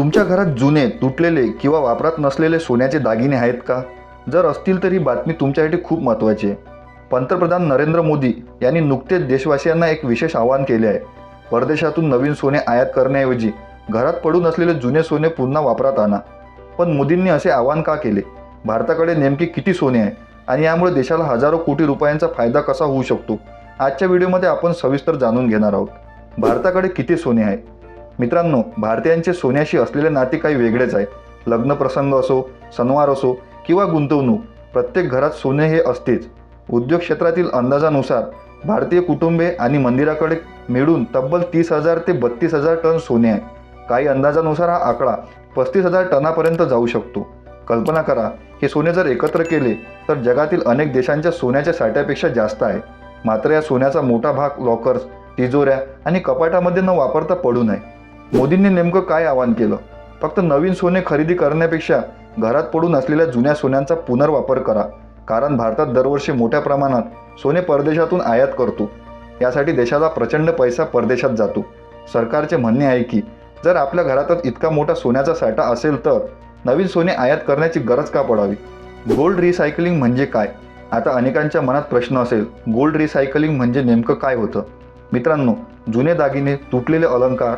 तुमच्या घरात जुने, तुटलेले किंवा वापरात नसलेले सोन्याचे दागिने आहेत का? जर असतील तर ही बातमी तुमच्यासाठी खूप महत्त्वाची आहे. पंतप्रधान नरेंद्र मोदी यांनी नुकतेच देशवासियांना एक विशेष आवाहन केले आहे. परदेशातून नवीन सोने आयात करण्याऐवजी घरात पडून असलेले जुने सोने पुन्हा वापरात आणा. पण मोदींनी असे आवाहन का केले? भारताकडे नेमके किती सोने आहे आणि यामुळे देशाला हजारो कोटी रुपयांचा फायदा कसा होऊ शकतो? आजच्या व्हिडिओमध्ये आपण सविस्तर जाणून घेणार आहोत. भारताकडे किती सोने आहे? मित्रांनो, भारतीयांचे सोन्याशी असलेले नाते काही वेगळेच आहे. लग्नप्रसंग असो, सणवार असो किंवा गुंतवणूक, प्रत्येक घरात सोने हे असतेच. उद्योग क्षेत्रातील अंदाजानुसार भारतीय कुटुंबे आणि मंदिराकडे मिळून तब्बल 30,000 ते 32,000 टन सोने आहे. काही अंदाजानुसार हा आकडा 35,000 टनापर्यंत जाऊ शकतो. कल्पना करा, हे सोने जर एकत्र केले तर जगातील अनेक देशांच्या सोन्याच्या साठ्यापेक्षा जास्त आहे. मात्र या सोन्याचा मोठा भाग लॉकर्स, तिजोऱ्या आणि कपाटामध्ये न वापरता पडू नये. मोदींनी नेमकं काय आवाहन केलं? फक्त नवीन सोने खरेदी करण्यापेक्षा घरात पडून असलेल्या जुन्या सोन्यांचा पुनर्वापर करा. कारण भारतात दरवर्षी मोठ्या प्रमाणात सोने परदेशातून आयात करतो. यासाठी देशाला प्रचंड पैसा परदेशात जातो. सरकारचे म्हणणे आहे की जर आपल्या घरातच इतका मोठा सोन्याचा साठा असेल तर नवीन सोने आयात करण्याची गरज का पडावी? गोल्ड रिसायकलिंग म्हणजे काय? आता अनेकांच्या मनात प्रश्न असेल, गोल्ड रिसायकलिंग म्हणजे नेमकं काय होतं? मित्रांनो, जुने दागिने, तुटलेले अलंकार,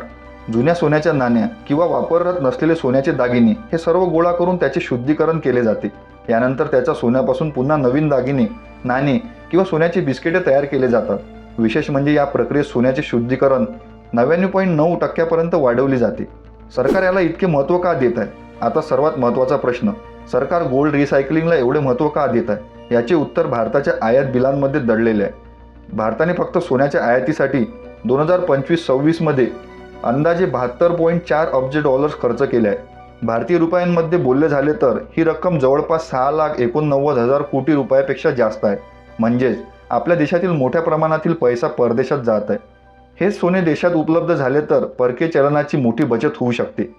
जुन्या सोन्याच्या नाण्या किंवा वापरत नसलेले सोन्याचे दागिने हे सर्व गोळा करून त्याचे शुद्धीकरण केले जाते. यानंतर त्याच्या सोन्यापासून पुन्हा नवीन दागिने, नाणे किंवा सोन्याचे बिस्किटे तयार केले जातात. विशेष म्हणजे या प्रक्रियेत सोन्याचे शुद्धीकरण 99.9% वाढवली जाते. सरकार याला इतके महत्त्व का देत आहे? आता सर्वात महत्त्वाचा प्रश्न, सरकार गोल्ड रिसायकलिंगला एवढे महत्त्व का देत आहे? याचे उत्तर भारताच्या आयात बिलांमध्ये दडलेले आहे. भारताने फक्त सोन्याच्या आयातीसाठी 2025-26 मध्ये अंदाजे 72.4 अब्ज डॉलर्स खर्च केले आहे. भारतीय रुपयांमध्ये बोलले झाले तर ही रक्कम जवळपास 6,89,000 कोटी रुपयापेक्षा जास्त आहे. म्हणजेच आपल्या देशातील मोठ्या प्रमाणातील पैसा परदेशात जात आहे. हे सोने देशात उपलब्ध झाले तर परकीय चलनाची मोठी बचत होऊ शकते.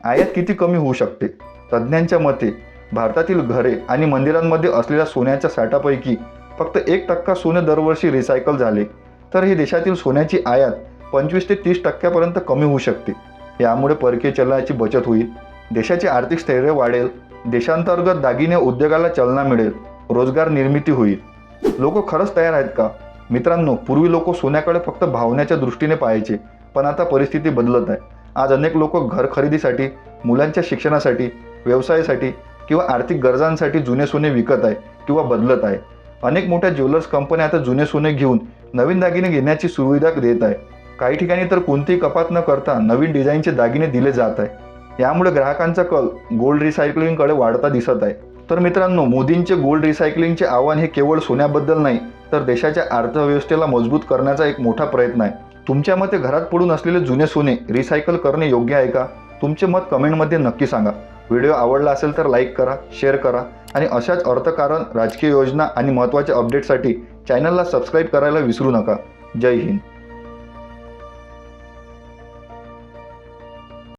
आयात किती कमी होऊ शकते? तज्ज्ञांच्या मते भारतातील घरे आणि मंदिरांमध्ये असलेल्या सोन्याच्या साठापैकी फक्त 1% सोने दरवर्षी रिसायकल झाले तर हे देशातील सोन्याची आयात 25 ते 30% कमी होऊ शकते. यामुळे परकीय चलनाची बचत होईल, देशाचे आर्थिक स्थैर्य वाढेल, देशांतर्गत दागिने उद्योगाला चालना मिळेल, रोजगार निर्मिती होईल. लोक खरंच तयार आहेत का? मित्रांनो, पूर्वी लोक सोन्याकडे फक्त भावनेच्या दृष्टीने पाहायचे, पण आता परिस्थिती बदलत आहे. आज अनेक लोक घर खरेदीसाठी, मुलांच्या शिक्षणासाठी, व्यवसायासाठी किंवा आर्थिक गरजांसाठी जुने सोने विकत आहे किंवा बदलत आहे. अनेक मोठ्या ज्वेलर्स कंपन्या आता जुने सोने घेऊन नवीन दागिने घेण्याची सुविधा देत आहे. काही ठिकाणी तर कोणतेही कपात न करता नवीन डिझाईनचे दागिने दिले जात आहे. यामुळे ग्राहकांचा कल गोल्ड रिसायकलिंगकडे वाढता दिसत आहे. तर मित्रांनो, मोदींचे गोल्ड रिसायकलिंगचे आव्हान हे केवळ सोन्याबद्दल नाही तर देशाच्या अर्थव्यवस्थेला मजबूत करण्याचा एक मोठा प्रयत्न आहे. तुमच्या मते घरात पडून असलेले जुने सोने रिसायकल करणे योग्य आहे का? तुमचे मत कमेंटमध्ये नक्की सांगा. व्हिडिओ आवडला असेल तर लाईक करा, शेअर करा आणि अशाच अर्थकारण, राजकीय योजना आणि महत्त्वाच्या अपडेटसाठी चॅनलला सबस्क्राईब करायला विसरू नका. जय हिंद.